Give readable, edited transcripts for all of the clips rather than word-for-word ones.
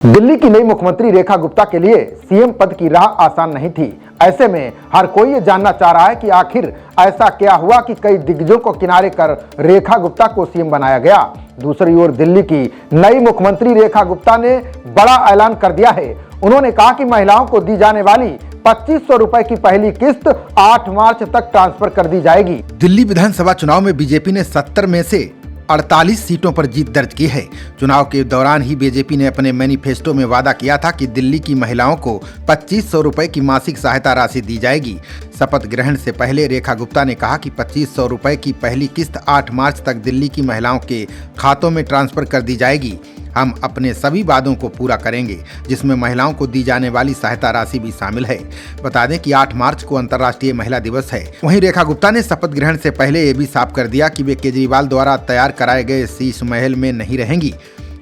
दिल्ली की नई मुख्यमंत्री रेखा गुप्ता के लिए सीएम पद की राह आसान नहीं थी। ऐसे में हर कोई ये जानना चाह रहा है कि आखिर ऐसा क्या हुआ कि कई दिग्गजों को किनारे कर रेखा गुप्ता को सीएम बनाया गया। दूसरी ओर दिल्ली की नई मुख्यमंत्री रेखा गुप्ता ने बड़ा ऐलान कर दिया है। उन्होंने कहा कि महिलाओं को दी जाने वाली 2500 रुपए की पहली किस्त 8 मार्च तक ट्रांसफर कर दी जाएगी। दिल्ली विधानसभा चुनाव में बीजेपी ने 70 में से 48 सीटों पर जीत दर्ज की है। चुनाव के दौरान ही बीजेपी ने अपने मैनिफेस्टो में वादा किया था कि दिल्ली की महिलाओं को 2500 रुपए की मासिक सहायता राशि दी जाएगी। शपथ ग्रहण से पहले रेखा गुप्ता ने कहा कि 2500 रुपए की पहली किस्त 8 मार्च तक दिल्ली की महिलाओं के खातों में ट्रांसफर कर दी जाएगी। हम अपने सभी वादों को पूरा करेंगे, जिसमें महिलाओं को दी जाने वाली सहायता राशि भी शामिल है। बता दें कि 8 मार्च को अंतर्राष्ट्रीय महिला दिवस है। वहीं रेखा गुप्ता ने शपथ ग्रहण से पहले ये भी साफ कर दिया कि वे केजरीवाल द्वारा तैयार कराए गए शीश महल में नहीं रहेंगी।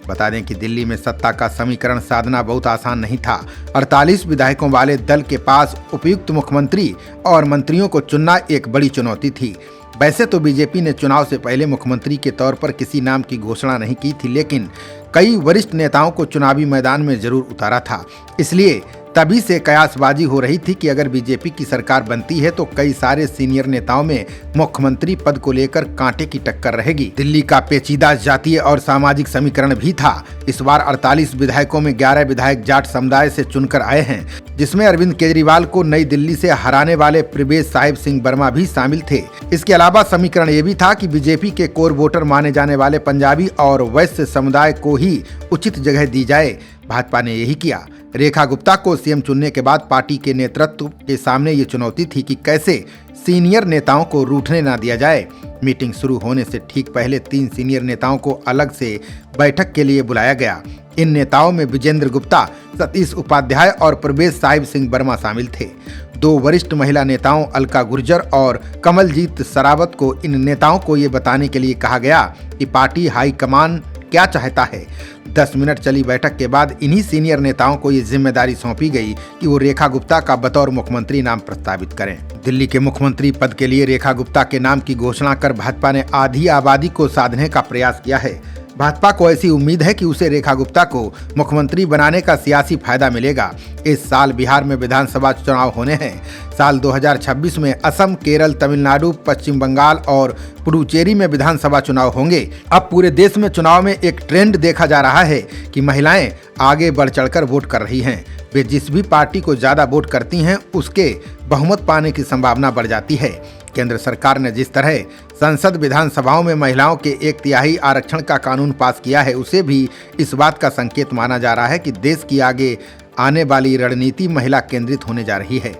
बता दें कि दिल्ली में सत्ता का समीकरण साधना बहुत आसान नहीं था। 48 विधायकों वाले दल के पास उपयुक्त मुख्यमंत्री और मंत्रियों को चुनना एक बड़ी चुनौती थी। वैसे तो बीजेपी ने चुनाव से पहले मुख्यमंत्री के तौर पर किसी नाम की घोषणा नहीं की थी, लेकिन कई वरिष्ठ नेताओं को चुनावी मैदान में जरूर उतारा था। इसलिए तभी से कयासबाजी हो रही थी कि अगर बीजेपी की सरकार बनती है तो कई सारे सीनियर नेताओं में मुख्यमंत्री पद को लेकर कांटे की टक्कर रहेगी। दिल्ली का पेचीदा जातीय और सामाजिक समीकरण भी था। इस बार 48 विधायकों में 11 विधायक जाट समुदाय से चुनकर आए हैं, जिसमें अरविंद केजरीवाल को नई दिल्ली से हराने वाले प्रवेश साहिब सिंह वर्मा भी शामिल थे। इसके अलावा समीकरण ये भी था कि बीजेपी के कोर वोटर माने जाने वाले पंजाबी और वैश्य समुदाय को ही उचित जगह दी जाए। भाजपा ने यही किया। रेखा गुप्ता को सीएम चुनने के बाद पार्टी के नेतृत्व के सामने ये चुनौती थी कि कैसे सीनियर नेताओं को रूठने ना दिया जाए। मीटिंग शुरू होने से ठीक पहले 3 सीनियर नेताओं को अलग से बैठक के लिए बुलाया गया। इन नेताओं में विजेंद्र गुप्ता, सतीश उपाध्याय और प्रवेश साहिब सिंह वर्मा शामिल थे। 2 वरिष्ठ महिला नेताओं अलका गुर्जर और कमलजीत सरावत को इन नेताओं को ये बताने के लिए कहा गया कि पार्टी हाईकमान क्या चाहता है। 10 मिनट चली बैठक के बाद इन्हीं सीनियर नेताओं को ये जिम्मेदारी सौंपी गई कि वो रेखा गुप्ता का बतौर मुख्यमंत्री नाम प्रस्तावित करें। दिल्ली के मुख्यमंत्री पद के लिए रेखा गुप्ता के नाम की घोषणा कर भाजपा ने आधी आबादी को साधने का प्रयास किया है। भाजपा को ऐसी उम्मीद है कि उसे रेखा गुप्ता को मुख्यमंत्री बनाने का सियासी फायदा मिलेगा। इस साल बिहार में विधानसभा चुनाव होने हैं। साल 2026 में असम, केरल, तमिलनाडु, पश्चिम बंगाल और पुडुचेरी में विधानसभा चुनाव होंगे। अब पूरे देश में चुनाव में एक ट्रेंड देखा जा रहा है कि महिलाएं आगे बढ़ चढ़कर वोट कर रही हैं। वे जिस भी पार्टी को ज्यादा वोट करती हैं, उसके बहुमत पाने की संभावना बढ़ जाती है। केंद्र सरकार ने जिस तरह संसद विधानसभाओं में महिलाओं के 1/3 आरक्षण का कानून पास किया है, उसे भी इस बात का संकेत माना जा रहा है कि देश की आगे आने वाली रणनीति महिला केंद्रित होने जा रही है।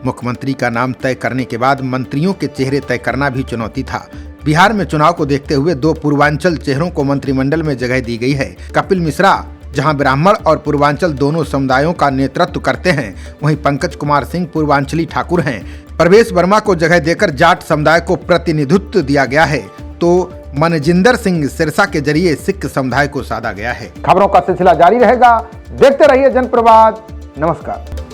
मुख्यमंत्री का नाम तय करने के बाद मंत्रियों के चेहरे तय करना भी चुनौती था। बिहार में चुनाव को देखते हुए 2 पूर्वांचल चेहरों को मंत्रिमंडल में जगह दी गई है। कपिल मिश्रा जहां ब्राह्मण और पूर्वांचल दोनों समुदायों का नेतृत्व करते हैं, वहीं पंकज कुमार सिंह पूर्वांचली ठाकुर हैं। प्रवेश वर्मा को जगह देकर जाट समुदाय को प्रतिनिधित्व दिया गया है, तो मनजिंदर सिंह सिरसा के जरिए सिख समुदाय को साधा गया है। खबरों का सिलसिला जारी रहेगा। देखते रहिए जनप्रवाद। नमस्कार।